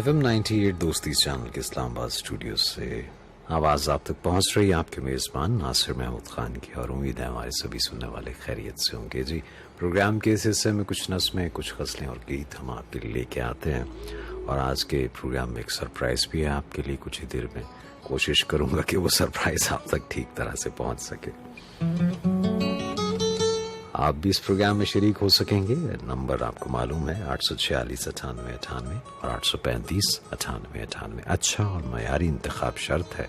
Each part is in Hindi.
FM 98 दोस्ती चैनल के इस्लामाबाद स्टूडियो से आवाज़ आप तक पहुंच रही है आपके मेज़बान नासिर महमूद खान की, और उम्मीद है हमारे सभी सुनने वाले खैरियत से होंगे। जी, प्रोग्राम के इस हिस्से में कुछ नस्में, कुछ गज़लें और गीत हम आपके लिए लेके आते हैं, और आज के प्रोग्राम में एक सरप्राइज़ भी है आपके लिए। कुछ ही देर में कोशिश करूँगा कि वो सरप्राइज़ आप तक ठीक तरह से पहुँच सके। आप भी इस प्रोग्राम में शरीक हो सकेंगे। नंबर आपको मालूम है 846 98 98 और 835 98 98। अच्छा और मयारी इंतखाब शर्त है।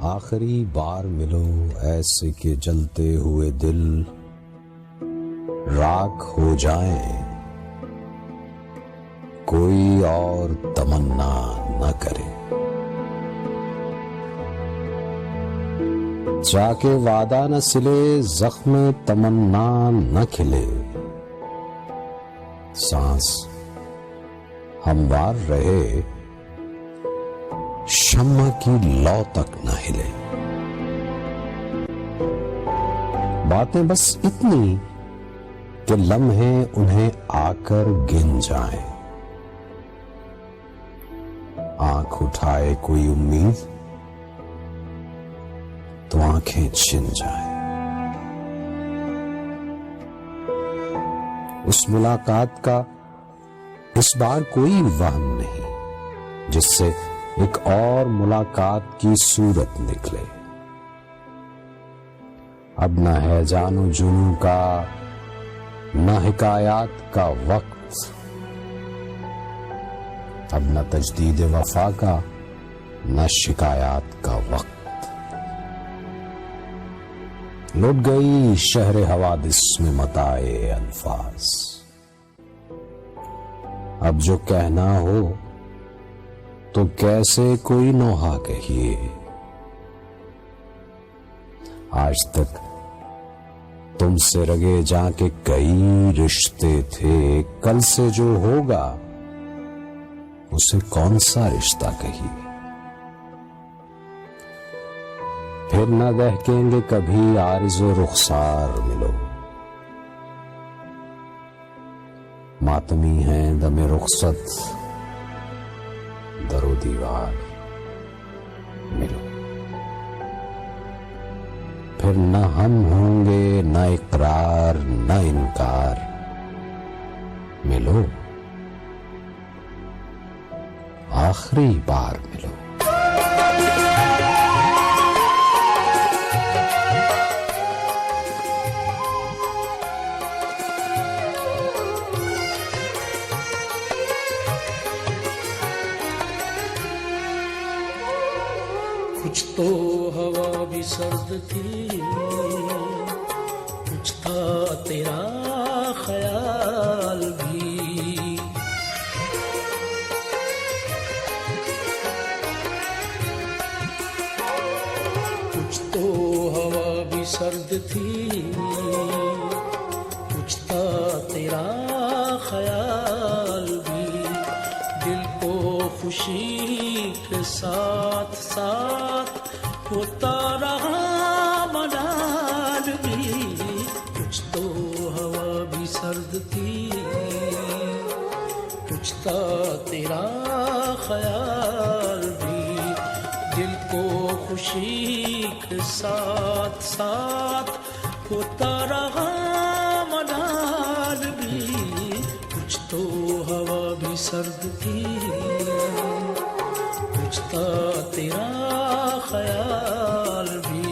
आखिरी बार मिलो ऐसे के जलते हुए दिल राख हो जाए, कोई और तमन्ना न करे। जाके वादा न सिले, जख्म तमन्ना न खिले। सांस हमवार रहे, शम्मा की लौ तक न हिले। बातें बस इतनी कि लम्हे उन्हें आकर गिन जाएं। आंख उठाए कोई उम्मीद तो आंखें छिन जाएं। उस मुलाकात का इस बार कोई वहम नहीं जिससे एक और मुलाकात की सूरत निकले। अब न है जानो जुनू का, न हिकायात का वक्त। अब न तजदीद वफा का, न शिकायत का वक्त। लुट गई शहर हवादिस में मताए अल्फाज। अब जो कहना हो तो कैसे कोई नोहा कहिए। आज तक तुमसे रगे जाके कई रिश्ते थे, कल से जो होगा उसे कौन सा रिश्ता कहिए। फिर न दहकेंगे कभी आरिज़ो रुखसार मिलो। मातमी है दमे रुखसत, दरो दीवार मिलो। फिर न हम होंगे न इकरार न इनकार, मिलो आखिरी बार मिलो। कुछ तो हवा भी सर्द थी, कुछ था तेरा ख्याल भी। कुछ तो हवा भी सर्द थी, कुछ था तेरा ख्याल भी। दिल को खुशी के साथ साथ होता रहा मलाल भी। कुछ तो हवा भी सर्द थी, कुछ था तेरा ख्याल भी। दिल को खुशी के साथ साथ होता रहा मलाल सर्द थी, कुछ था तेरा ख्याल भी।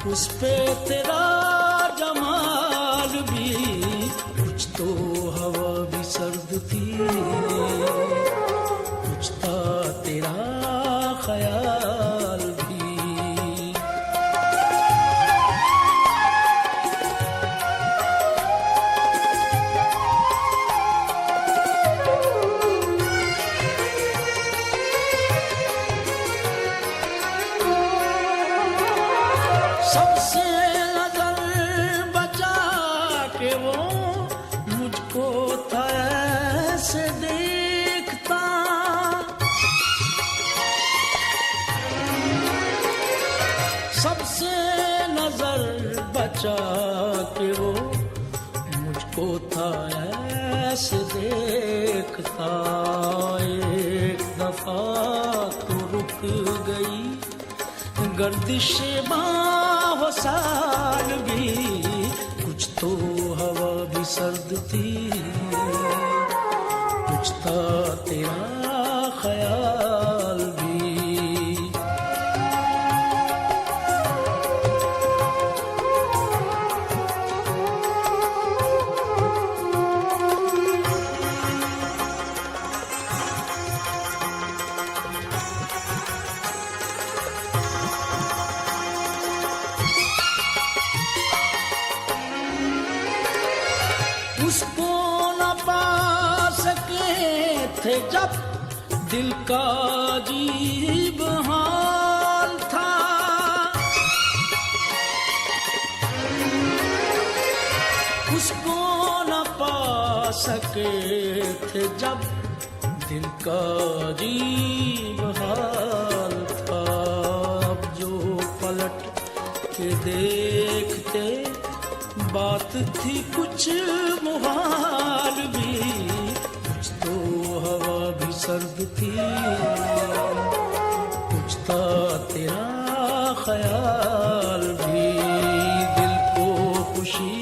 उस पे तेरा जमाल भी, कुछ तो हवा भी सर्द थी, कुछ था तेरा ख्याल भी। सबसे नजर बचा के वो मुझको था ऐसे देखता, सबसे नजर बचा के वो मुझको था ऐसे देखता। एक दफा तो रुक गई गर्दिश बाहो साल भी, कुछ तो हवा भी सर्द थी, कुछ था तेरा ख्याल भी। उसको न पा सके थे जब दिल का अजीब हाल था, उसको न पा सके थे जब दिल का अजीब हाल था। अब जो पलट के देखते बात थी कुछ मुहाल भी, कुछ तो हवा भी सर्द थी, कुछ था तेरा ख्याल भी। दिल को खुशी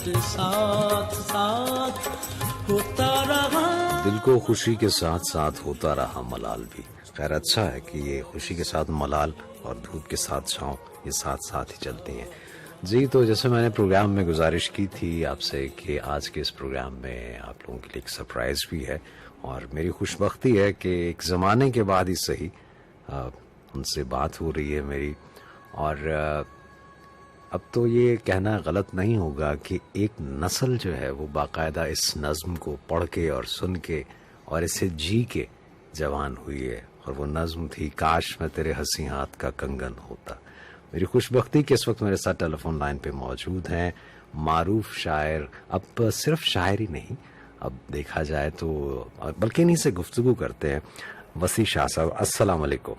के साथ साथ होता रहा, दिल को खुशी के साथ साथ होता रहा मलाल भी। खैर अच्छा है कि ये खुशी के साथ मलाल और धूप के साथ छाँव ये साथ साथ ही चलती हैं। जी, तो जैसे मैंने प्रोग्राम में गुजारिश की थी आपसे कि आज के इस प्रोग्राम में आप लोगों के लिए एक सरप्राइज़ भी है, और मेरी खुशबख्ती है कि एक ज़माने के बाद ही सही उनसे बात हो रही है मेरी। और अब तो ये कहना गलत नहीं होगा कि एक नस्ल जो है वो बाकायदा इस नज़्म को पढ़ के और सुन के और इसे जी के जवान हुई है, और वो नज़्म थी काश मैं तेरे हंसी हाथ का कंगन होता। मेरी खुशबख्ती कि इस वक्त मेरे साथ टेलीफोन लाइन पे मौजूद हैं मारूफ शायर, अब सिर्फ शायर ही नहीं, अब देखा जाए तो बल्कि इन्हीं से गुफ्तगू करते हैं। वसी शाह साहब, अस्सलाम वालेकुम।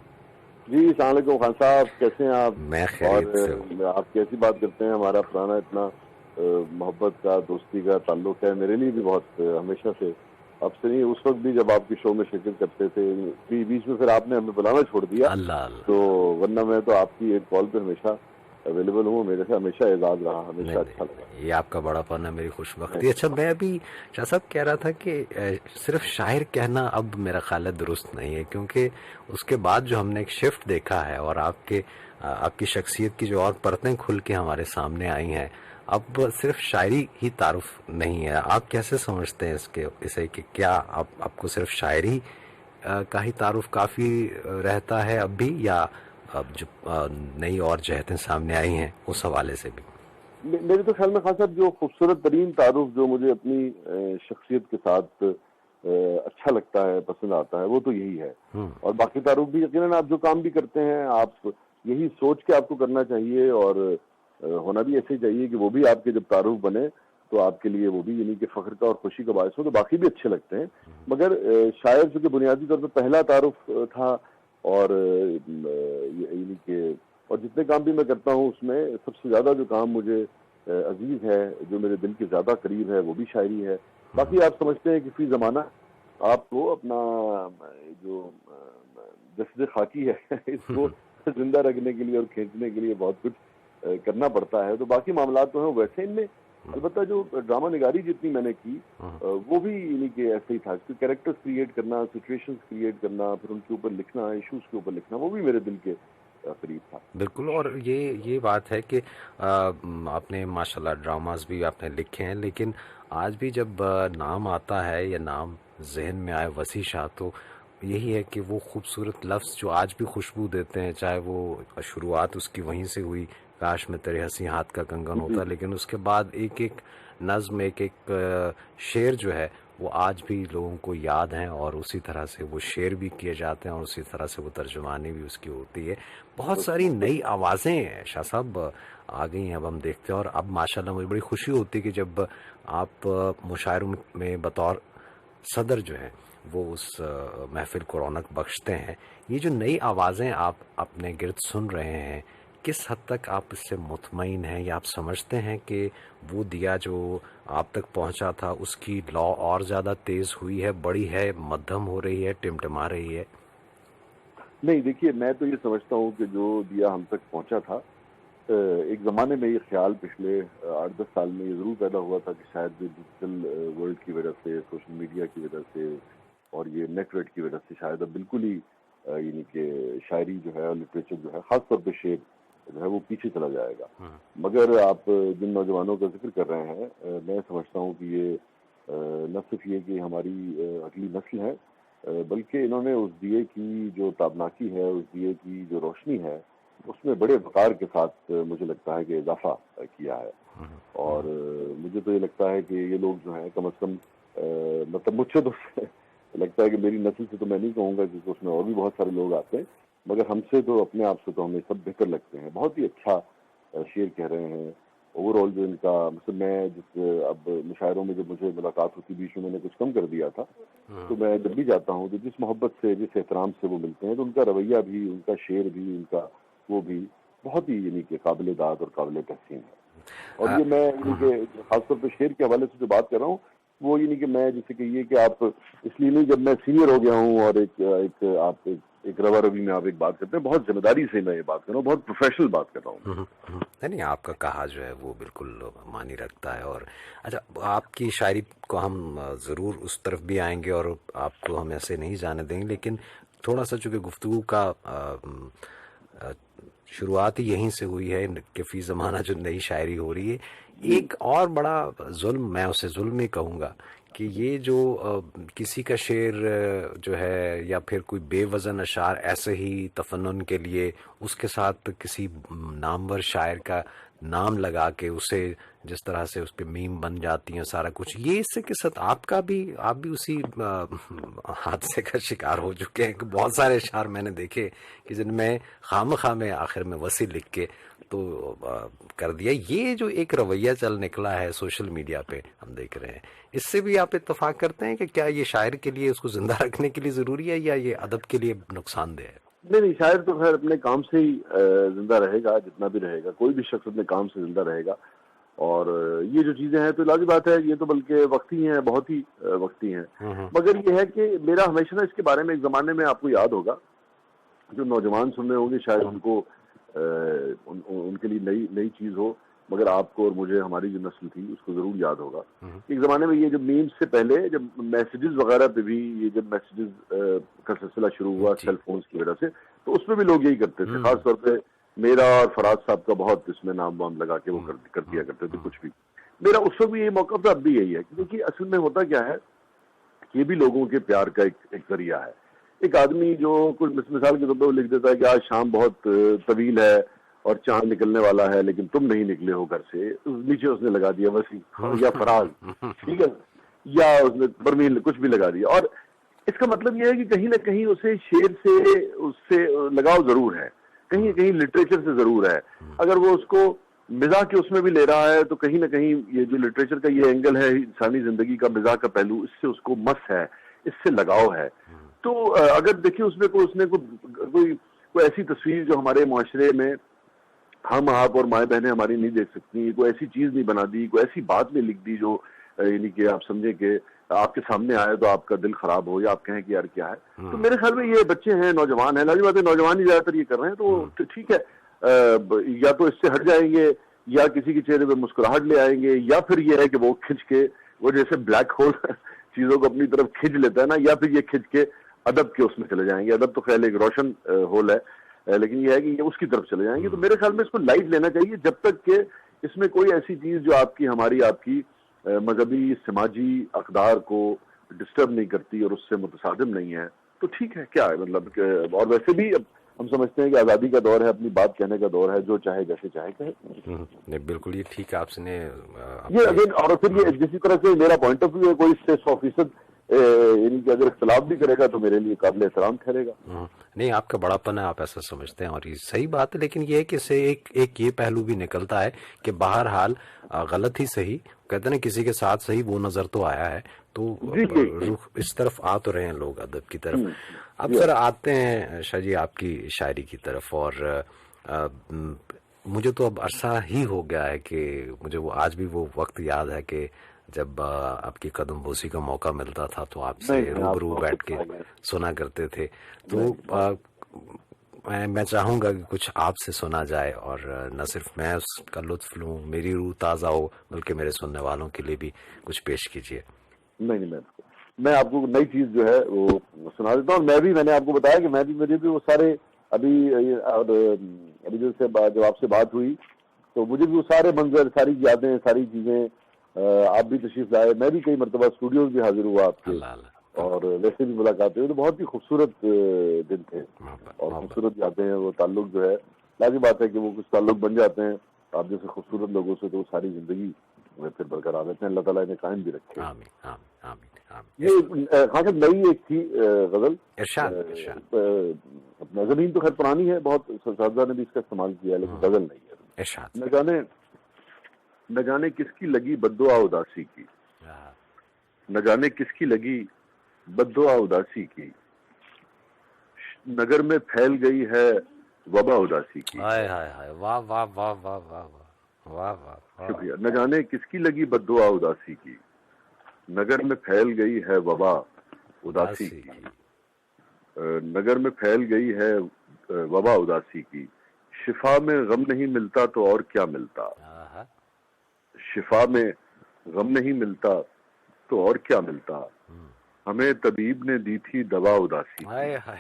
जी अस्सलाम वालेकुम खान साहब, कैसे हैं आप? मैं खैरियत से हूँ। आप कैसी बात करते हैं? हमारा पुराना इतना मोहब्बत का दोस्ती का ताल्लुक है, मेरे लिए भी बहुत हमेशा से। अब से नहीं, उस वक्त भी जब आपकी शो में शिरकत करते थे, बीच में फिर आपने हमें बुलाना छोड़ दिया। अल्लाह तो वरना मैं तो आपकी एक कॉल पे हमेशा अवेलेबल हूँ, मेरे से हमेशा एजाज रहा, हमेशा अच्छा लगा। ये आपका बड़ापन है, मेरी खुशबख्ती। अच्छा, मैं अभी शाह साहब कह रहा था कि सिर्फ शायर कहना अब मेरा ख्याल है दुरुस्त नहीं है, क्योंकि उसके बाद जो हमने एक शिफ्ट देखा है और आपकी शख्सियत की जो और परतें खुल के हमारे सामने आई हैं, अब सिर्फ शायरी ही तारुफ नहीं है। आप कैसे समझते हैं इसे कि क्या आपको सिर्फ शायरी का ही तारुफ काफ़ी रहता है अब भी, या अब जो नई और जहतें सामने आई हैं उस हवाले से भी? मेरे तो ख्याल में खास साहब जो खूबसूरत तरीन तारुफ जो मुझे अपनी शख्सियत के साथ अच्छा लगता है, पसंद आता है, वो तो यही है। और बाकी तारुफ भी यकीनन आप जो काम भी करते हैं आप यही सोच के आपको करना चाहिए, और होना भी ऐसे ही चाहिए कि वो भी आपके जब तारुफ बने तो आपके लिए वो भी यानी कि फख्र का और खुशी का बायस हो, तो बाकी भी अच्छे लगते हैं। मगर शायर चूंकि बुनियादी तौर पर पहला तारुफ था, और यानी कि और जितने काम भी मैं करता हूँ उसमें सबसे ज्यादा जो काम मुझे अजीज है, जो मेरे दिल के ज्यादा करीब है, वो भी शायरी है। बाकी आप समझते हैं कि फी जमाना आपको अपना जो जस्द खाकी है इसको जिंदा रखने के लिए और खींचने के लिए बहुत कुछ करना पड़ता है। तो बाकी मामला तो हैं वैसे, इनमें अलबत्ता जो ड्रामा निगारी जितनी मैंने की वो भी यानी कि ऐसे ही था कि कैरेक्टर्स क्रिएट करना, सिचुएशंस क्रिएट करना, फिर उनके ऊपर लिखना, इश्यूज के ऊपर लिखना, वो भी मेरे दिल के करीब था। बिल्कुल। और ये बात है कि आपने माशाल्लाह ड्रामास भी आपने लिखे हैं, लेकिन आज भी जब नाम आता है या नाम जहन में आए वसी शाह, तो यही है कि वो खूबसूरत लफ्ज़ जो आज भी खुशबू देते हैं, चाहे वो शुरुआत उसकी वहीं से हुई, काश में तेरे हंसी हाथ का कंगन होता, लेकिन उसके बाद एक एक नज़्म, एक एक शेर जो है वो आज भी लोगों को याद हैं, और उसी तरह से वो शेर भी किए जाते हैं और उसी तरह से वो तर्जुमानी भी उसकी होती है। बहुत सारी नई आवाज़ें शाह साहब आ गई हैं, अब हम देखते हैं। और अब माशाल्लाह मुझे बड़ी खुशी होती है कि जब आप मुशायरों में बतौर सदर जो है वो उस महफिल को रौनक बख्शते हैं। ये जो नई आवाज़ें आप अपने गिर्द सुन रहे हैं, किस हद तक आप इससे मुतमईन हैं, या आप समझते हैं कि वो दिया जो आप तक पहुंचा था उसकी लौ और ज़्यादा तेज़ हुई है, बड़ी है, मध्यम हो रही है, टिमटिमा रही है? नहीं, देखिए मैं तो ये समझता हूँ कि जो दिया हम तक पहुंचा था, एक ज़माने में ये ख्याल पिछले 8-10 साल में ये ज़रूर पैदा हुआ था कि शायद डिजिटल वर्ल्ड की वजह से, सोशल मीडिया की वजह से और ये नेटवर्क की वजह से शायद अब बिल्कुल ही यानी कि शायरी जो है और लिटरेचर जो है, ख़ास तौर पे शेर जो है वो पीछे चला जाएगा। मगर आप जिन नौजवानों का जिक्र कर रहे हैं, मैं समझता हूँ कि ये न सिर्फ ये कि हमारी अगली नस्ल है, बल्कि इन्होंने उस दिए की जो ताबनाकी है, उस दिए की जो रोशनी है, उसमें बड़े वक़ार के साथ मुझे लगता है कि इजाफा किया है। और मुझे तो ये लगता है कि ये लोग जो हैं कम अज़ कम मतलब मुझसे तो लगता है कि मेरी नस्ल से तो मैं नहीं कहूँगा, क्योंकि उसमें और भी बहुत सारे लोग आते हैं, मगर हमसे तो अपने आप से तो हमें सब बेहतर लगते हैं। बहुत ही अच्छा शेर कह रहे हैं। ओवरऑल जो इनका मतलब मैं जिस अब मुशायरों में जब मुझे मुलाकात होती, बीच में मैंने कुछ कम कर दिया था, तो मैं जब भी जाता हूँ तो जिस मोहब्बत से, जिस एहतराम से वो मिलते हैं, तो उनका रवैया भी, उनका शेर भी, उनका वो भी बहुत ही यानी कि काबिल दाद और काबिल तहसीन है। और ये मैं यानी कि खासतौर पर शेर के हवाले से जो बात कर रहा हूँ, वो यानी कि मैं जैसे कि ये कि आप इसलिए नहीं, जब मैं सीनियर हो गया हूँ और एक रवा रवी में आप एक बात करते हैं, बहुत जिम्मेदारी से मैं ये बात कर रहा हूँ, बहुत प्रोफेशनल बात कर रहा हूँ। नहीं, आपका कहा जो है वो बिल्कुल मानी रखता है। और अच्छा, आपकी शायरी को हम ज़रूर उस तरफ भी आएंगे और आपको हम ऐसे नहीं जाने देंगे, लेकिन थोड़ा सा चूँकि गुफ्तगू का शुरुआत ही यहीं से हुई है कि फी ज़माना जो नई शायरी हो रही है, एक और बड़ा जुल्म, मैं उसे जुल्म ही कहूँगा, कि ये जो किसी का शेर जो है या फिर कोई बेवज़न अशार ऐसे ही तफन्नुन के लिए उसके साथ किसी नामवर शायर का नाम लगा के उसे जिस तरह से उस पर मीम बन जाती हैं सारा कुछ, ये इससे के साथ आप भी उसी हादसे का शिकार हो चुके हैं कि बहुत सारे अशार मैंने देखे कि जिनमें खामखा में आखिर में वसी लिख के तो कर दिया। ये जो एक रवैया चल निकला है सोशल मीडिया पे हम देख रहे हैं, इससे भी आप इत्तेफाक करते हैं कि क्या ये शायर के लिए उसको जिंदा रखने के लिए ज़रूरी है या ये अदब के लिए नुकसानदेह है? नहीं, शायर तो खैर अपने काम से ही जिंदा रहेगा, जितना भी रहेगा, कोई भी शख्स अपने काम से जिंदा रहेगा। और ये जो चीजें हैं तो लाज़िम बात है, ये तो बल्कि वक्ती हैं, बहुत ही वक्ती हैं। मगर ये है कि मेरा हमेशा ना इसके बारे में, एक जमाने में आपको याद होगा, जो नौजवान सुन रहे होंगे शायद उनको उनके लिए नई चीज हो, मगर आपको और मुझे, हमारी जो नस्ल थी, उसको जरूर याद होगा। एक जमाने में ये जब मीम्स से पहले, जब मैसेजेस वगैरह पे भी, ये जब मैसेजेस का सिलसिला शुरू हुआ सेल फोन्स की वजह से, तो उसमें भी लोग यही करते थे। खासतौर पे मेरा और फराज साहब का बहुत इसमें नाम वाम लगा के वो कर दिया करते थे कुछ भी। मेरा उस वक्त भी यही मौका था, अब भी यही है, क्योंकि असल में होता क्या है, ये भी लोगों के प्यार का एक जरिया है। एक आदमी जो कुछ मिसाल के तौर पर लिख देता है कि आज शाम बहुत तवील है और चांद निकलने वाला है लेकिन तुम नहीं निकले हो घर से, नीचे उसने लगा दिया वसी या फराज, ठीक है, या उसने बरमील कुछ भी लगा दिया। और इसका मतलब यह है कि कहीं ना कहीं उसे शेर से उससे लगाव जरूर है, कहीं ना कहीं लिटरेचर से जरूर है। अगर वो उसको मिजाह के उसमें भी ले रहा है तो कहीं ना कहीं ये जो लिटरेचर का ये एंगल है इंसानी जिंदगी का, मिजाह का पहलू, इससे उसको मस है, इससे लगाव है। तो अगर देखिए उसमें उसने कोई ऐसी तस्वीर जो हमारे मुआशरे में हम आप और माए बहनें हमारी नहीं देख सकती, कोई ऐसी चीज नहीं बना दी, कोई ऐसी बात नहीं लिख दी जो यानी कि आप समझे कि आपके सामने आए तो आपका दिल खराब हो या आप कहें कि यार क्या है। तो मेरे ख्याल में ये बच्चे हैं, नौजवान हैं, लाजिम बात है नौजवान ही ज्यादातर ये कर रहे हैं, तो ठीक है, या तो इससे हट जाएंगे या किसी के चेहरे पे मुस्कुराहट ले आएंगे, या फिर ये है कि वो खिंच के, वो जैसे ब्लैक होल चीजों को अपनी तरफ खिंच लेता है ना, या फिर ये खिंच के अदब के उसमें चले जाएंगे। अदब तो खैर एक रोशन होल है, लेकिन ये है कि ये उसकी तरफ चले जाएंगे। तो मेरे ख्याल में इसको लाइट लेना चाहिए जब तक कि इसमें कोई ऐसी चीज जो आपकी हमारी आपकी मजहबी समाजी अकदार को डिस्टर्ब नहीं करती और उससे मुतसादिम नहीं है, तो ठीक है, क्या है मतलब। और वैसे भी अब हम समझते हैं कि आज़ादी का दौर है, अपनी बात कहने का दौर है, जो चाहे जैसे चाहे कहे। नहीं बिल्कुल ये ठीक आपने ये अगेन, और फिर ये जिस तरह से मेरा पॉइंट ऑफ व्यू है, कोई इससे 100% यानी कि अगर इख्तलाफ भी करेगा तो मेरे लिए काबिल एहतराम ठहरेगा। नहीं आपका बड़ापन है, आप ऐसा समझते हैं और ये सही बात है। लेकिन ये है कि इससे एक ये पहलू भी निकलता है कि बहरहाल गलत ही सही, कहते हैं ना किसी के साथ सही वो नजर तो आया है, तो रुख इस तरफ आ तो रहे हैं लोग अदब की तरफ। अब सर आते हैं शाह जी आपकी शायरी की तरफ, और मुझे तो अब अरसा ही हो गया है कि मुझे वो आज भी वो वक्त याद है कि जब आपकी कदम बोसी का मौका मिलता था तो आपसे रूबरू बैठ के सुना करते थे। तो मैं चाहूंगा कि कुछ आपसे सुना जाए, और न सिर्फ मैं उसका लुत्फ लूं, मेरी रूह ताज़ा हो, बल्कि मेरे सुनने वालों के लिए भी कुछ पेश कीजिए। नहीं, मैं आपको नई चीज जो है वो सुना देता हूँ। मैंने आपको बताया कि मेरे भी वो सारे अभी जब आपसे बात हुई तो मुझे भी वो सारे मंजर, सारी यादें, सारी चीजें, आप भी तशरीफ लाए, मैं भी कई मरतबा स्टूडियोज भी हाजिर हुआ आपके, और वैसे भी मुलाकात हुई, तो बहुत ही खूबसूरत दिन थे और खूबसूरत यादें हैं। वो ताल्लुक जो है, लाजिम बात है कि वो कुछ ताल्लुक बन जाते हैं आप जैसे खूबसूरत लोगों से, तो वो सारी जिंदगी में फिर बरकरार रहते हैं। अल्लाह ताला इन्हें कायम भी रखे। ये खास नई एक थी गजल, अपना जमीन तो खैर पुरानी है बहुत, साहबजा ने भी इसका इस्तेमाल किया, लेकिन गजल नहीं है। न जाने किसकी लगी बद्दुआ उदासी की, न जाने किसकी लगी बद्दुआ उदासी की, नगर में फैल गई है वबा उदासी की। हाय हाय हाय, वाह वाह वाह वाह वाह वाह वाह, शुक्रिया। न जाने किसकी लगी बद्दुआ उदासी की, नगर में फैल गई है वबा उदासी की, नगर में फैल गई है वबा उदासी की, शिफा में गम नहीं मिलता तो और क्या मिलता, शिफा में गम नहीं मिलता तो और क्या मिलता, हमें तबीब ने दी थी दवा उदासी। हाय हाय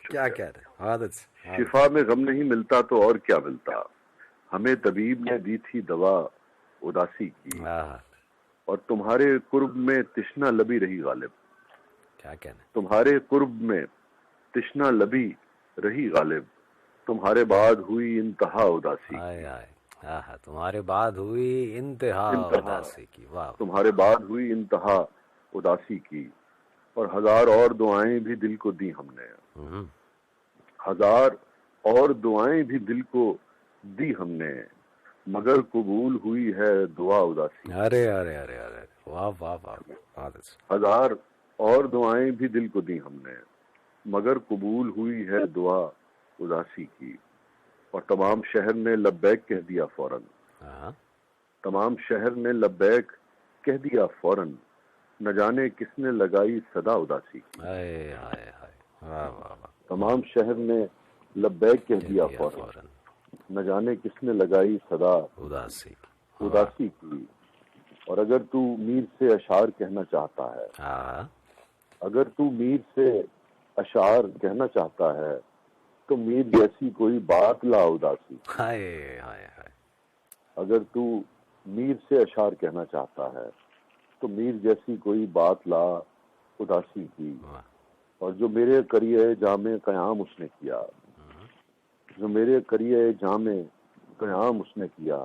क्या कह रहे, शिफा में गम नहीं मिलता तो और क्या मिलता, हमें तबीब ने दी थी दवा उदासी की, और तुम्हारे कुर्ब में तिश्ना लबी रही गालिब। क्या कहना, तुम्हारे कुर्ब में तिश्ना लबी रही गालिब, तुम्हारे बाद हुई इंतहा उदासी। तुम्हारे बाद हुई इंतहा उदासी की, वाह, तुम्हारे बाद हुई इंतहा उदासी की, और हजार और दुआएं भी दिल को दी हमने, हजार और दुआएं भी दिल को दी हमने, मगर कबूल हुई है दुआ उदासी। अरे अरे अरे अरे, वाह वाह वाह। हजार और दुआएं भी दिल को दी हमने, मगर कबूल हुई है दुआ उदासी की, और तमाम शहर ने लब्बैक कह दिया फौरन, तमाम शहर ने लब्बैक कह दिया फौरन, न जाने किसने लगाई सदा उदासी की। तमाम शहर ने लब्बैक कह दिया फौरन, न जाने किसने लगाई सदा उदासी की। और अगर तू मीर से अशार कहना चाहता है, अगर तू मीर से अशार कहना चाहता है, तो मीर जैसी कोई बात ला उदासी। हाय हाय हाय, अगर तू मीर से अशार कहना चाहता है, तो मीर जैसी कोई बात ला उदासी की। और जो मेरे करिए जामे कयाम उसने किया, जो मेरे करिए जामे कयाम उसने किया,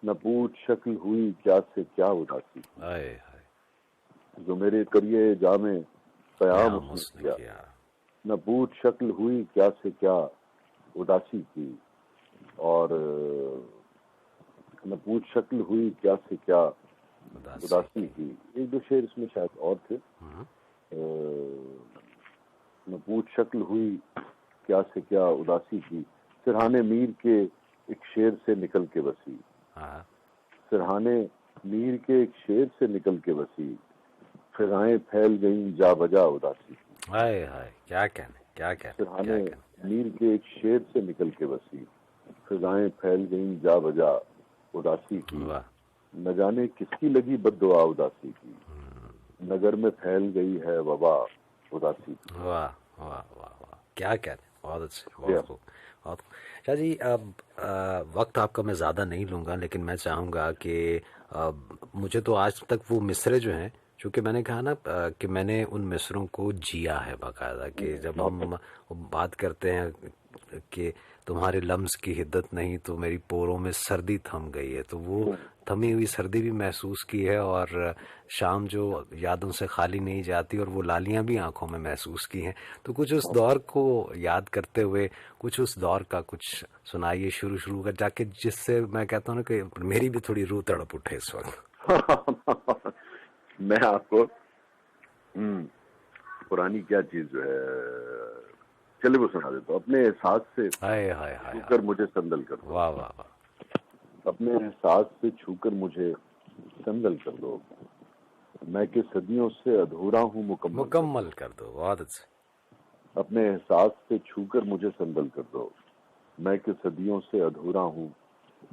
न पूछ शक्ल हुई क्या से क्या उदासी। हाय हाय, जो मेरे करिए जामे कयाम कयाम उसने उसने किया, किया। न पूछ शक्ल हुई क्या से क्या उदासी की। और न पूछ शक्ल हुई क्या से क्या उदासी की। एक दो शेर इसमें शायद और थे। न पूछ शक्ल हुई क्या से क्या उदासी की, सिरहाने मीर के एक शेर से निकल के बसी। हाँ, सिरहाने मीर के एक शेर से निकल के बसी, फिजाएं फैल गईं जा बजा उदासी की। हाय हाय, क्या कहने, क्या कहने, क्या सिरहाने कहने। मीर के एक शेर से निकल के बसी, फिजाएं फैल गईं जा बजा उदासी की। वाह, न जाने किसकी लगी बद्दुआ उदासी की, नगर में फैल गई है वबा उदासी की। वाह वाह वाह वाह, क्या कहने, बहुत अच्छे, बहुत खूब, बहुत खूब। शाह जी, अब वक्त आपका मैं ज़्यादा नहीं लूँगा, लेकिन मैं चाहूँगा कि मुझे तो आज तक वो मिसरे जो हैं, चूँकि मैंने कहा ना कि मैंने उन मिसरों को जिया है बाकायदा, कि जब हम बात करते हैं कि तुम्हारे लम्स की हिद्दत नहीं तो मेरी पोरों में सर्दी थम गई है, तो वो थमी हुई सर्दी भी महसूस की है, और शाम जो यादों से खाली नहीं जाती, और वो लालियां भी आंखों में महसूस की हैं। तो कुछ उस दौर को याद करते हुए कुछ उस दौर का कुछ सुनाइए शुरू कर जाके, जिससे मैं कहता हूँ ना कि मेरी भी थोड़ी रूह तड़प उठे इस वक्त। मैं आपको पुरानी क्या चीज जो है, चले वो सुना देता हूँ। अपने एहसास से हाय हाय हाय, छूकर मुझे संदल कर दो। वाह वाह वाह, अपने एहसास से छूकर मुझे संदल कर दो, मैं कि सदियों से अधूरा हूँ मुकम्मल कर दो, बहुत अच्छे। अपने एहसास से छूकर मुझे संदल कर दो, मैं कि सदियों से अधूरा हूँ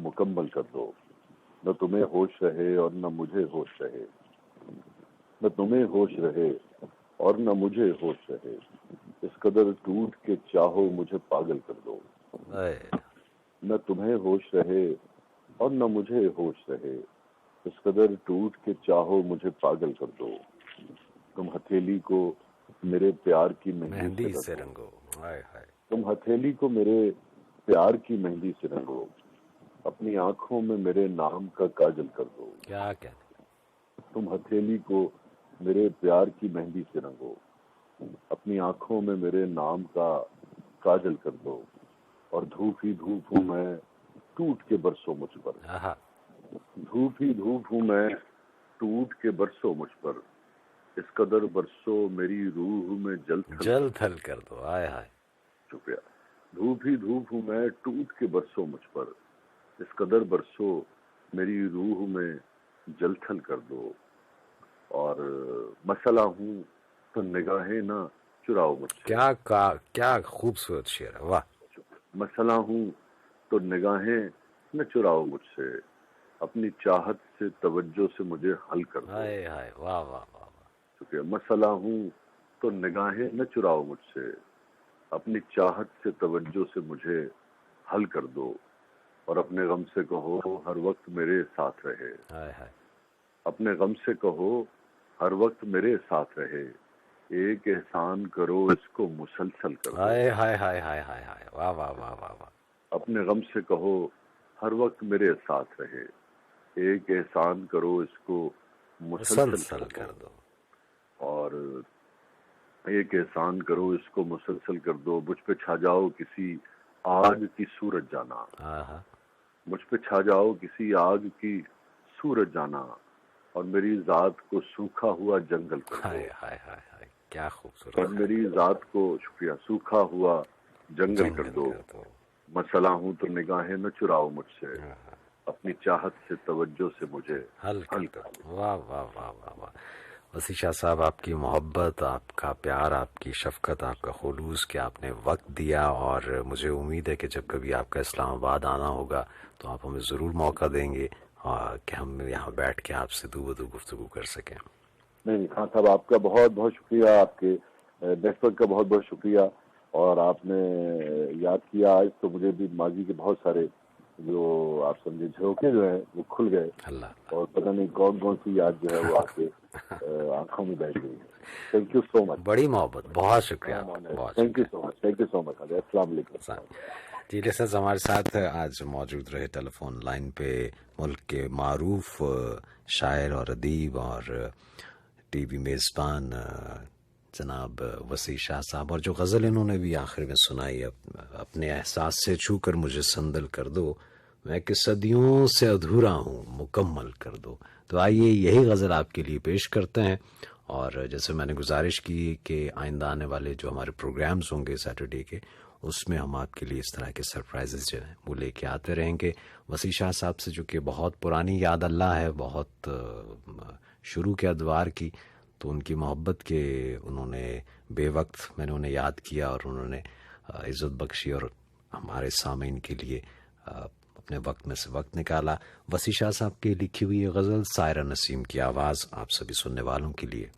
मुकम्मल कर दो। न तुम्हें होश रहे और न मुझे होश रहे, न तुम्हें होश रहे और न मुझे होश रहे, इस कदर टूट के चाहो मुझे पागल कर दो। हाय, न तुम्हें होश रहे और न मुझे होश रहे, इस कदर टूट के चाहो मुझे पागल कर दो। तुम हथेली को मेरे प्यार की मेहंदी से रंगो, हाय हाय, तुम हथेली को मेरे प्यार की मेहंदी से रंगो, अपनी आंखों में मेरे नाम का काजल कर दो। क्या कहने, तुम हथेली को मेरे प्यार की मेहंदी से रंगो, अपनी आंखों में मेरे नाम का काजल कर दो। और धूप ही धूप हूँ मैं टूट के बरसों मुझ पर, आहा, धूप ही धूप हूँ मैं टूट के बरसों मुझ पर, इस कदर बरसों मेरी रूह में जल थल कर दो, हाय हाय, शुक्रिया। धूप ही धूप हूँ मैं टूट के बरसों मुझ पर, इस कदर बरसों मेरी रूह में जलथल कर दो। और मसला हूँ तो निगाहें ना चुराओ मुझसे। क्या खूबसूरत शेर है, वाह। मसला हूँ तो निगाहें न चुराओ मुझसे, अपनी चाहत से तवज्जो से मुझे हल कर दो। हाय हाय, वाह वाह वाह, शुक्रिया। मसला हूँ तो निगाहें न चुराओ मुझसे, अपनी चाहत से तवज्जो से मुझे हल कर दो। और अपने गम से कहो हर वक्त मेरे साथ रहे, हाय हाय, अपने गम से कहो हर वक्त मेरे साथ रहे, एक एहसान करो इसको मुसलसल कर दो। हाय हाय हाय हाय हाय हाय, वाह वाह वाह वाह वाह, अपने गम से कहो हर वक्त मेरे साथ रहे, एक एहसान करो इसको मुसलसल कर दो। और एक एहसान करो इसको मुसलसल कर दो। मुझ पे छा जाओ किसी आग की सूरज जाना, आहा, मुझ पे छा जाओ किसी आग की सूरज जाना, और मेरी जात को सूखा हुआ जंगल कर दो। हाय हाय हाय हाय, क्या खूबसूरत, और मेरी जात को शुक्रिया सूखा हुआ जंगल कर दो। मसला हूँ तो निगाहें न चुराओ मुझसे, अपनी चाहत से तवज्जो से मुझे हल कर दो। वाह वाह वाह वाह वाह, वसी शाह साहब, आपकी मोहब्बत, आपका प्यार, आपकी शफकत, आपका खुलूस कि आपने वक्त दिया, और मुझे उम्मीद है कि जब कभी आपका इस्लामाबाद आना होगा तो आप हमें ज़रूर मौका देंगे और कि हम यहाँ बैठ के आपसे दूबदू गुफ्तगू कर सकें। नहीं खान साहब, आपका बहुत बहुत शुक्रिया, आपके नेटवर्क का बहुत बहुत शुक्रिया। और आपने याद किया आज, तो मुझे भी माजी के बहुत सारे जो आप समझे झरोके जो है वो खुल गए अल्लाह। और पता नहीं कौन कौन सी याद जो है वो आके आंखों में बैठ गई। Thank you so much. बड़ी मोहब्बत, बहुत शुक्रिया आपका, बहुत thank you so much, thank you so much. अस्सलाम वालेकुम। शुक्रिया जी। लिसनर्स, हमारे साथ आज मौजूद रहे टेलीफोन लाइन पे मुल्क के मारूफ शायर और अदीब और टीवी मेज़बान जनाब वसी शाह साहब, और जो गज़ल इन्होंने भी आखिर में सुनाई, अपने एहसास से छू कर मुझे संदल कर दो, मैं कि सदियों से अधूरा हूँ मुकम्मल कर दो। तो आइए यही गज़ल आपके लिए पेश करते हैं। और जैसे मैंने गुजारिश की कि आइंदा आने वाले जो हमारे प्रोग्राम्स होंगे सैटरडे के, उसमें हम आपके लिए इस तरह के सरप्राइजेस जो हैं वो लेके आते रहेंगे। वसी शाह साहब से जो कि बहुत पुरानी याद अल्लाह है, बहुत शुरू के अदवार की, तो उनकी मोहब्बत के उन्होंने बेवक्त मैंने उन्हें याद किया और उन्होंने इज़्ज़त बख्शी और हमारे सामीन के लिए अपने वक्त में से वक्त निकाला। वसी शाह साहब की लिखी हुई ये गज़ल सायरा नसीम की आवाज़ आप सभी सुनने वालों के लिए।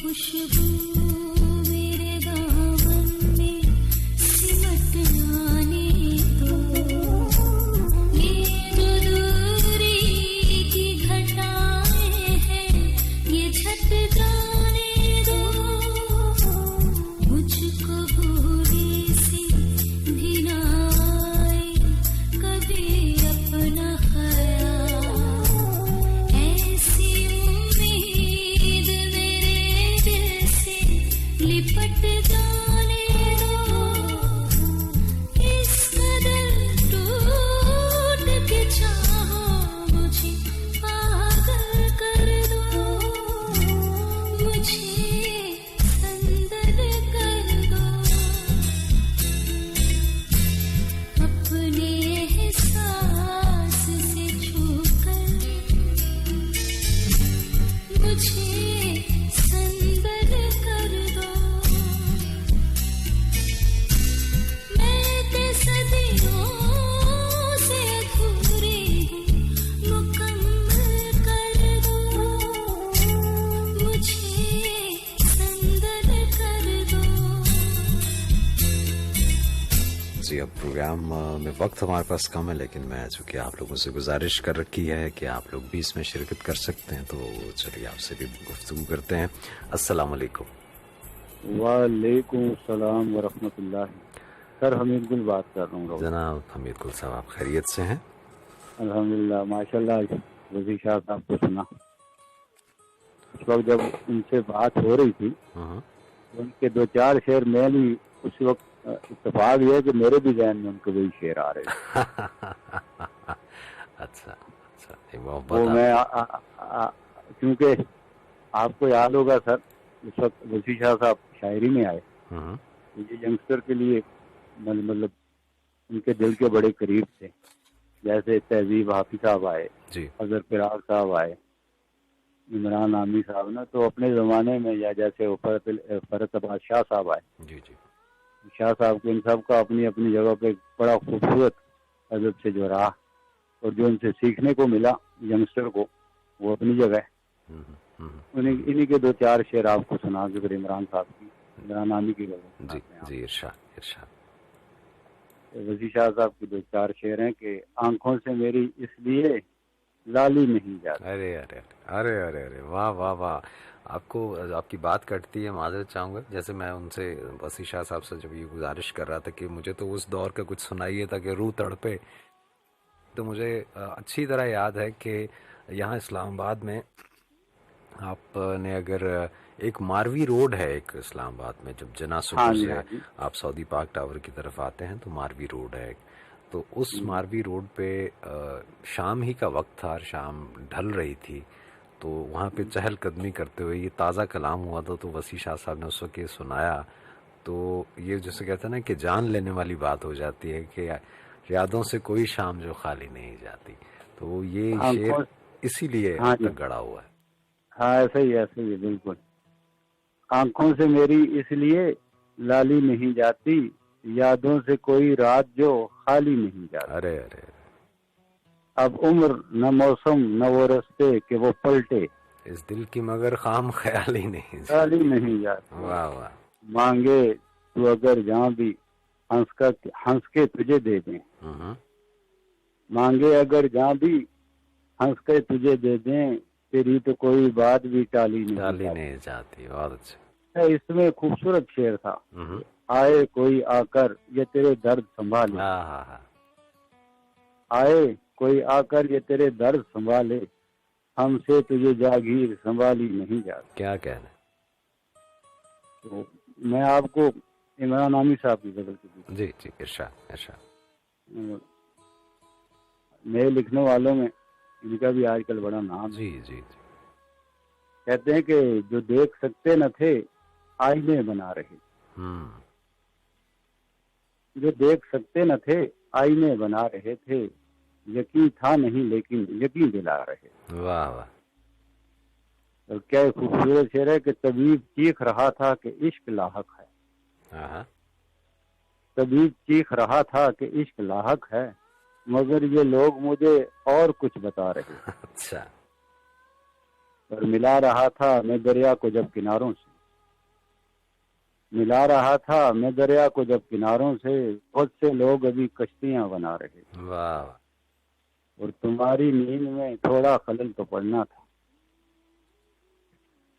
खुशबू मेरे दामन में सिमट जाने दो, ये जो दूरी की घटाएं हैं ये झट जाने दो, मुझको भूली सी भी ना आए कभी अपना ख्याल, ऐसी उम्मीद मेरे दिल से लिपट जाने दो, इस कदर टूट के चाहो मुझे पागल कर दो, मुझे संदर कर दो, अपने एहसास से छूकर मुझे संदर कर दो, मैं ते सदियों से अधूरी हूँ मुकम्मल कर दो, मुझे संदर कर दो। जी अब प्रोग्राम में वक्त हमारे पास कम है, लेकिन मैं चूंकि आप लोगों से गुजारिश कर रखी है कि आप लोग भी इसमें शिरकत कर सकते हैं, तो चलिए आपसे भी गुफ्तगू करते हैं। अस्सलाम वालेकुम। वालेकुम सलाम व रहमतुल्लाह। सर हमीद गुल बात कर रहा हूँ। जनाब हमीद गुल साहब, आप खैरियत से हैं? अल्हम्दुलिल्लाह माशाल्लाह। वजी शाह साहब को सुना उस वक्त जब उनसे बात हो रही थी, हाँ, उनके दो चार शेर मैं भी उस वक्त इत्तेफाक ये है कि मेरे भी जहन में उनके वही शेर आ रहे थे। अच्छा अच्छा, ये वो मोहब्बत मैं क्योंकि आपको याद होगा सर, उस वक्त वसी शाह साहब शायरी में आए, हम्म, ये यंगस्टर के लिए मतलब उनके दिल के बड़े करीब थे। जैसे तहजीब हाफिज साहब आए, जी अजहर फिराक साहब आए, इमरान आमी साहब ना, तो अपने ज़माने में, या जैसे फरत अब्बास शाह साहब आए, जी जी, शाह साहब को, इन सब का अपनी अपनी जगह पे बड़ा खूबसूरत अदब से जो रहा और जो उनसे सीखने को मिला यंगस्टर को, वो अपनी जगह है। इन्हीं के दो चार शेर आपको सुना के फिर इमरान साहब की, इमरान आमी की गजल जी जी, इरशाद इरशाद। वजी शाह साहब के दो चार शेर हैं कि आंखों से मेरी इसलिए लाली नहीं जाती। अरे अरे अरे अरे अरे, वाह वाह वाह। आपको आपकी बात कटती है, माजरत चाहूँगा। जैसे मैं उनसे वसी शाह साहब से जब ये गुजारिश कर रहा था कि मुझे तो उस दौर का कुछ सुनाइए ताकि रूह तड़पे, तो मुझे अच्छी तरह याद है कि यहाँ इस्लामाबाद में आपने अगर एक मारवी रोड है एक इस्लामाबाद में, जब जना हाँ जी, से हाँ जी। आप सऊदी पार्क टावर की तरफ आते हैं तो मारवी रोड है एक। तो उस मारवी रोड पे शाम ही का वक्त था और शाम ढल रही थी, तो वहाँ पे चहलकदमी करते हुए ये ताज़ा कलाम हुआ था। तो वसी शाह साहब ने उस वक्त ये सुनाया, तो ये जैसे कहते हैं ना कि जान लेने वाली बात हो जाती है कि यादों से कोई शाम जो खाली नहीं जाती। तो ये शेर इसीलिए हाँ अब जी। तक गड़ा हुआ है। हाँ ऐसा ही है बिल्कुल। आंखों से मेरी इसलिए लाली नहीं जाती, यादों से कोई रात जो खाली नहीं जाती। अरे अरे, अब उम्र न मौसम न वो रास्ते कि वो पलटे, इस दिल की मगर खाम ख्याल ही नहीं। खाली नहीं जाती। वाह वाह, मांगे तू अगर जहाँ भी हंस के तुझे दे दें, मांगे अगर जहाँ भी हंस के तुझे दे दें, तेरी तो कोई बात भी टाली नहीं जाती। बहुत अच्छा। इसमें खूबसूरत शेर था, आए कोई आकर ये तेरे दर्द संभाले, आए कोई आकर ये तेरे दर्द संभाले, हमसे तुझे जागीर संभाली नहीं जाती। क्या कहना। तो मैं आपको इमरान आमी साहब की गजल की जी जी, इरशाद इरशाद। नए लिखने वालों में इनका भी आजकल बड़ा नाम है। जी जी जी, कहते हैं कि जो देख सकते न थे आईने बना रहे, जो देख सकते न थे आईने बना रहे थे, यकीन था नहीं लेकिन यकीन दिला रहे। वाह वाह। और क्या खूबसूरत शेर है कि तबीब चीख रहा था कि इश्क लाहक है, तबीब चीख रहा था कि इश्क लाहक है, मगर ये लोग मुझे और कुछ बता रहे। अच्छा। और मिला रहा था मैं दरिया को जब किनारों से, मिला रहा था मैं दरिया को जब किनारों से, बहुत से लोग अभी कश्तियां बना रहे, वाह और तुम्हारी नींद में थोड़ा खलल तो पड़ना था,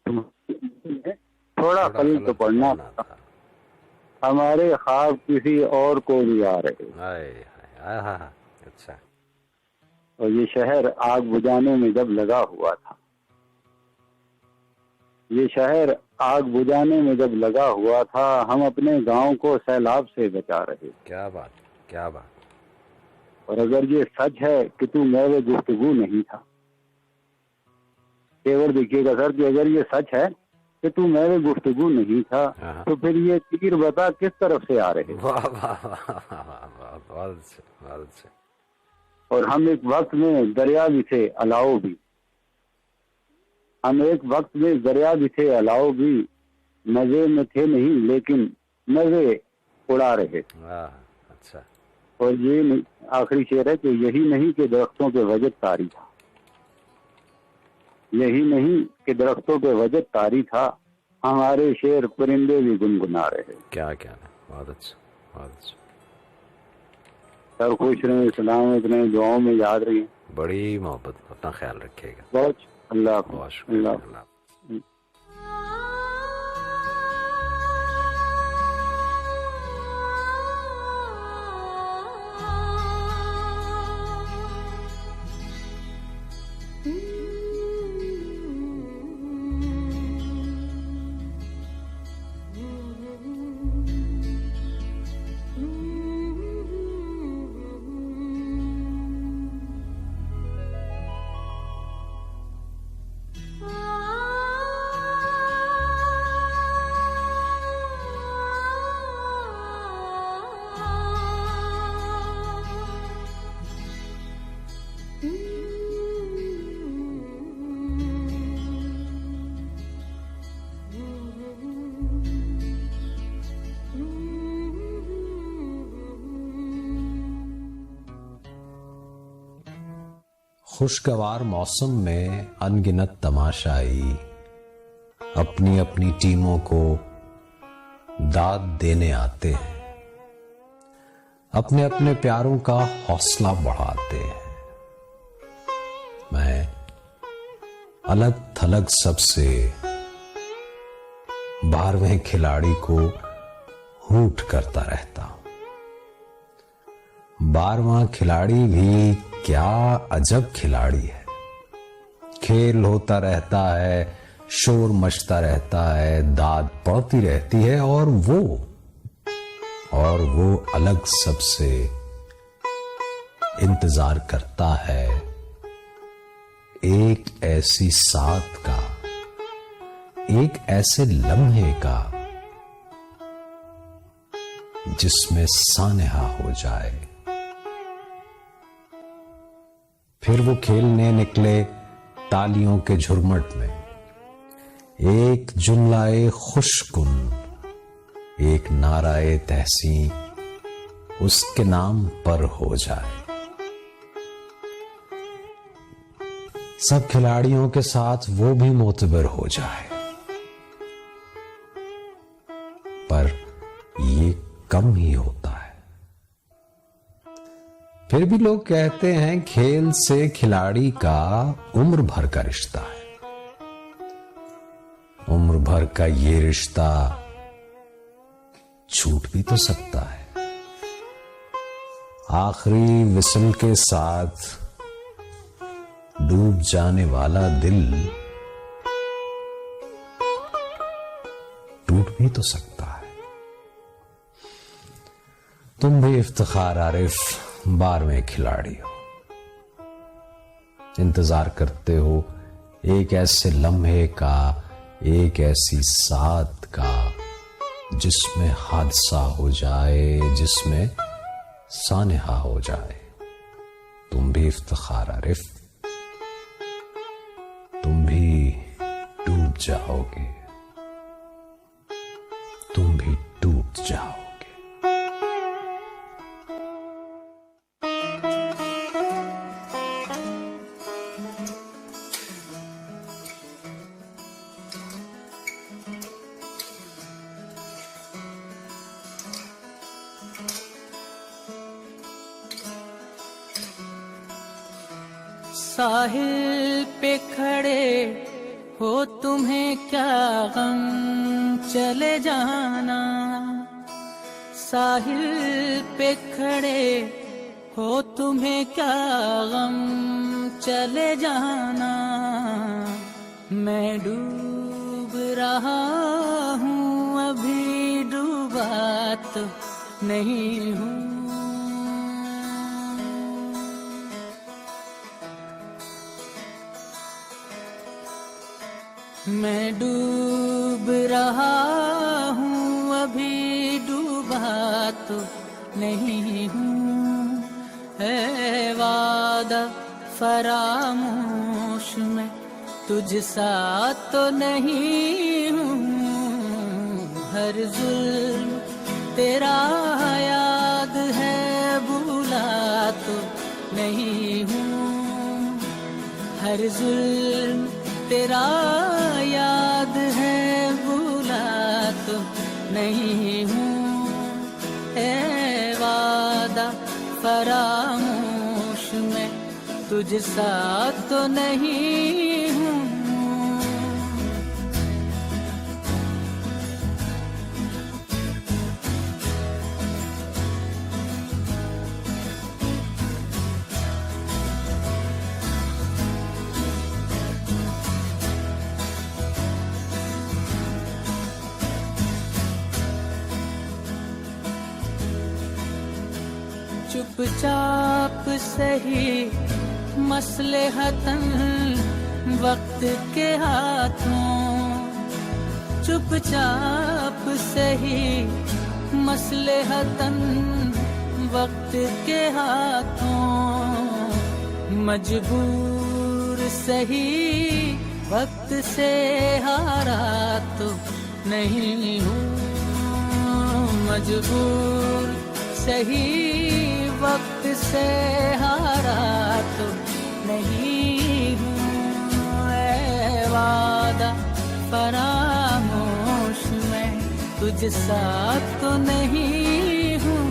तुम्हारी नींद में थोड़ा खलल तो पड़ना था, हमारे ख्वाब किसी और को नहीं आ रहे। हाय हाय हाय, अच्छा। और ये शहर आग बुझाने में जब लगा हुआ था, ये शहर आग बुझाने में जब लगा हुआ था, हम अपने गांव को सैलाब से बचा रहे। क्या बात, क्या बात। और अगर ये सच है कि तू मेरे गुफ्तगू नहीं था, तेवर देखिएगा सर, कि अगर ये सच है कि तू मेरे गुफ्तगू नहीं था, तो फिर ये तीर बता किस तरफ से आ रहे। वाह वाह वाह, बहुत अच्छे, बहुत अच्छे। और हम एक वक्त में दरिया भी थे, अलाओ भी, हम एक वक्त में दरिया भी थे, अलाओ भी, मजे में थे नहीं लेकिन मजे उड़ा रहे। अच्छा। और ये आखिरी शेर है कि यही नहीं कि दरख्तों पे वजद तारी था, यही नहीं कि दरख्तों पे वजद तारी था, हमारे शेर परिंदे भी गुनगुना रहे। क्या क्या, बहुत अच्छा, बहुत अच्छा। सर खुश रहें, सलामत रहें, दुआओं में याद रहिए। बड़ी मोहब्बत, अपना ख्याल रखिएगा। बहुत अल्लाह, बहुत शुक्रिया। अल्लाह। खुशगवार मौसम में अनगिनत तमाशाई अपनी अपनी टीमों को दाद देने आते हैं, अपने अपने प्यारों का हौसला बढ़ाते हैं। मैं अलग थलग सबसे 12वें खिलाड़ी को हूट करता रहता हूं। 12वां खिलाड़ी भी क्या अजब खिलाड़ी है। खेल होता रहता है, शोर मचता रहता है, दाद पड़ती रहती है, और वो अलग सबसे इंतजार करता है एक ऐसी साथ का, एक ऐसे लम्हे का जिसमें सानेहा हो जाए। फिर वो खेलने निकले तालियों के झुरमुट में, एक जुमलाए खुशकुन, एक नाराए तहसीन उसके नाम पर हो जाए। सब खिलाड़ियों के साथ वो भी मोतबर हो जाए, पर ये कम ही होता है। फिर भी लोग कहते हैं खेल से खिलाड़ी का उम्र भर का रिश्ता है। उम्र भर का ये रिश्ता छूट भी तो सकता है। आखिरी विसल के साथ डूब जाने वाला दिल टूट भी तो सकता है। तुम भी इफ्तिखार आरिफ 12वें खिलाड़ी हो, इंतजार करते हो एक ऐसे लम्हे का, एक ऐसी साथ का जिसमें हादसा हो जाए, जिसमें सानेहा हो जाए। तुम भी इफ्तिखार आरिफ, तुम भी डूब जाओगे, तुम भी डूब जाओगे। साहिल पे खड़े हो तुम्हें क्या गम चले जाना, साहिल पे खड़े हो तुम्हें क्या गम चले जाना। मैं डूब रहा हूँ अभी डूबा तो नहीं हूँ। मैं डूब रहा हूँ अभी डूबा तो नहीं हूँ। है वादा फरामोश में तुझ सा तो नहीं हूँ। हर जुल्म तेरा याद है भूला तो नहीं हूँ। हर जुल्म तेरा याद है भूला तो नहीं हूँ। ए वादा फरामोश में तुझ सा तो नहीं हूँ। चुपचाप सही मसलहतन वक्त के हाथों, चुपचाप सही मसलहतन वक्त के हाथों। मजबूर सही वक्त से हारा तो नहीं हूँ। मजबूर सही वक्त से हारा तो नहीं हूँ। ऐ वादा फरामोश में तुझ सा तो नहीं हूँ।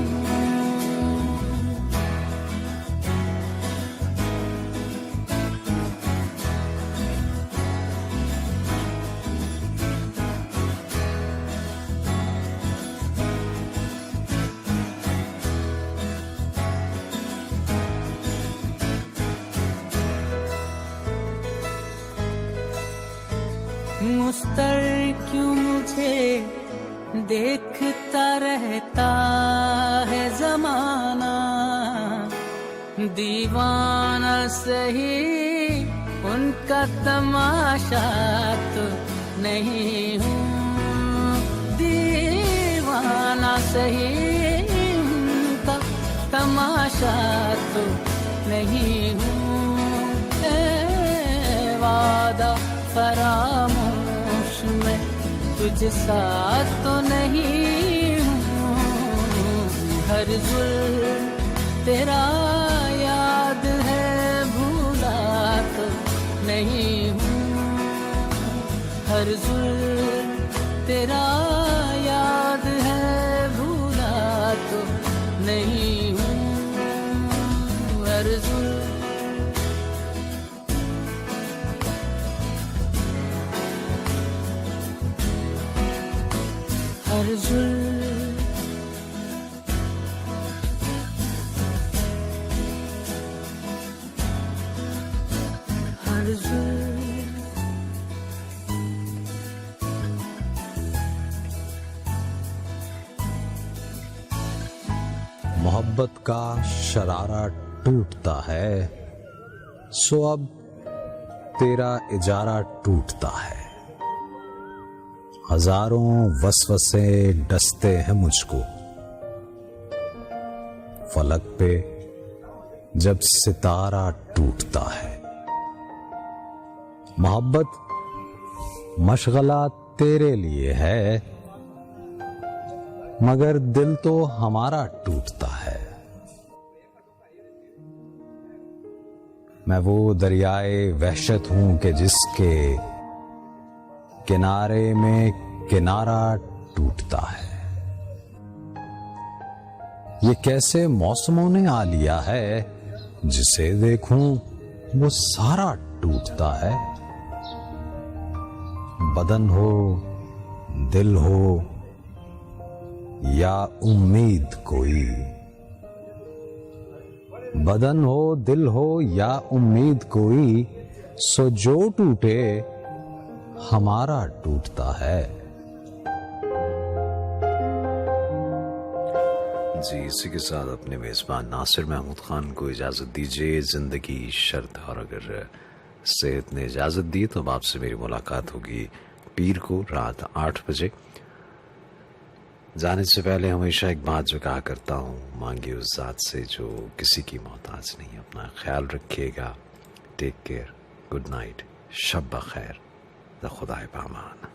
मुस्तर क्यों मुझे देखता रहता है जमाना, दीवाना सही उनका तमाशा तो नहीं हूँ। दीवाना सही उनका तमाशा तो नहीं हूँ। ए वादा फरामोश में तुझ सा तो नहीं हूँ। हर जुल्म तेरा याद है भूला तो नहीं हूँ। हर जुल्म तेरा याद है भूला तो नहीं हूँ। हर जुल्म हर जुल्म हर जुल्म मोहब्बत का शरारा टूटता है, सो अब तेरा इजारा टूटता है। हजारों वसवसे डसते हैं मुझको, फलक पे जब सितारा टूटता है। मोहब्बत मशगला तेरे लिए है, मगर दिल तो हमारा टूटता है। मैं वो दरियाए वहशत हूं कि जिसके किनारे में किनारा टूटता है। ये कैसे मौसमों ने आ लिया है, जिसे देखूं वो सारा टूटता है। बदन हो, दिल हो या उम्मीद कोई, बदन हो, दिल हो या उम्मीद कोई, सो जो टूटे हमारा टूटता है। जी, इसी के साथ अपने मेजबान नासिर महमूद खान को इजाजत दीजिए। जिंदगी शर्त, और अगर सेहत ने इजाजत दी तो अब आपसे मेरी मुलाकात होगी पीर को रात 8 बजे। जाने से पहले हमेशा एक बात जो कहा करता हूँ, मांगे उस जात से जो किसी की मोहताज नहीं। अपना ख्याल रखिएगा। टेक केयर, गुड नाइट, शब बखैर, खुदा पामान।